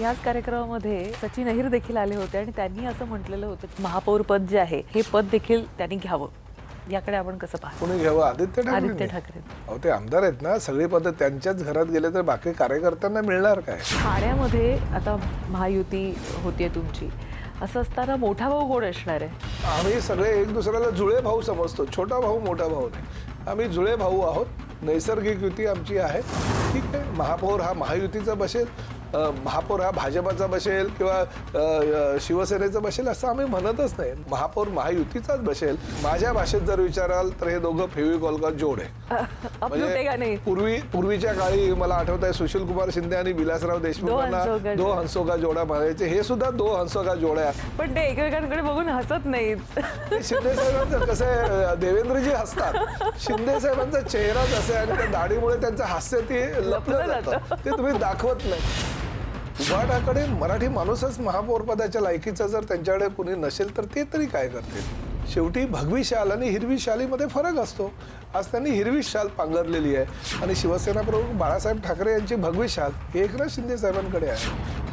याच कार्यक्रमामध्ये सचिन अहिर देखील आले होते आणि त्यांनी असं म्हटलेलं होतं की महापौर पद जे आहे हे पद देखील त्यांनी घ्यावं. याकडे आपण कसं पाहतो? कोणी घ्यावं? आदित्य ठाकरे. अहो ते आमदार आहेत ना, सगळी पदं त्यांच्याच घरात गेले तर बाकी कार्यकर्त्यांना मिळणार काय? ठाण्यामध्ये आता महायुती होतीये तुमची, असं असताना मोठा भाऊ कोण असणार आहे? आम्ही सगळे एक दुसऱ्याला जुळे भाऊ समजतो. छोटा भाऊ मोठा भाऊ नाही, आम्ही जुळे भाऊ आहोत. नैसर्गिक युती आमची आहे. ठीक आहे, महापौर हा महायुतीचा बसेल, महापौर हा भाजपाचा बसेल किंवा शिवसेनेचा बसेल असं आम्ही म्हणतच नाही. महापौर महायुतीचाच बसेल. माझ्या भाषेत जर विचाराल तर हे दोघं फेविकॉल का जोड आहे. म्हणजे पूर्वीच्या काळी मला आठवत आहे सुशील कुमार शिंदे आणि विलासराव देशमुखांना दो हंसो का जोडा म्हणायचे. हे सुद्धा दो हंसो का जोडा आहे. पण ते एकमेकांकडे बघून हसत नाहीत. शिंदे साहेबांचं कसं आहे, देवेंद्रजी हसतात, शिंदे साहेबांचा चेहराच असा आहे आणि त्या दाढीमुळे त्यांचं हास्य ते लपलं जातं, ते तुम्ही दाखवत नाही. उभाटाकडे मराठी माणूसच महापौर पदाच्या लायकीचा जर त्यांच्याकडे कुणी नसेल तर ते तरी काय करतील? शेवटी भगवी शाल आणि हिरवी शालीमध्ये फरक असतो. आज त्यांनी हिरवी शाल पांघरलेली आहे आणि शिवसेना प्रमुख बाळासाहेब ठाकरे यांची भगवी शाल एकनाथ शिंदे साहेबांकडे आहे.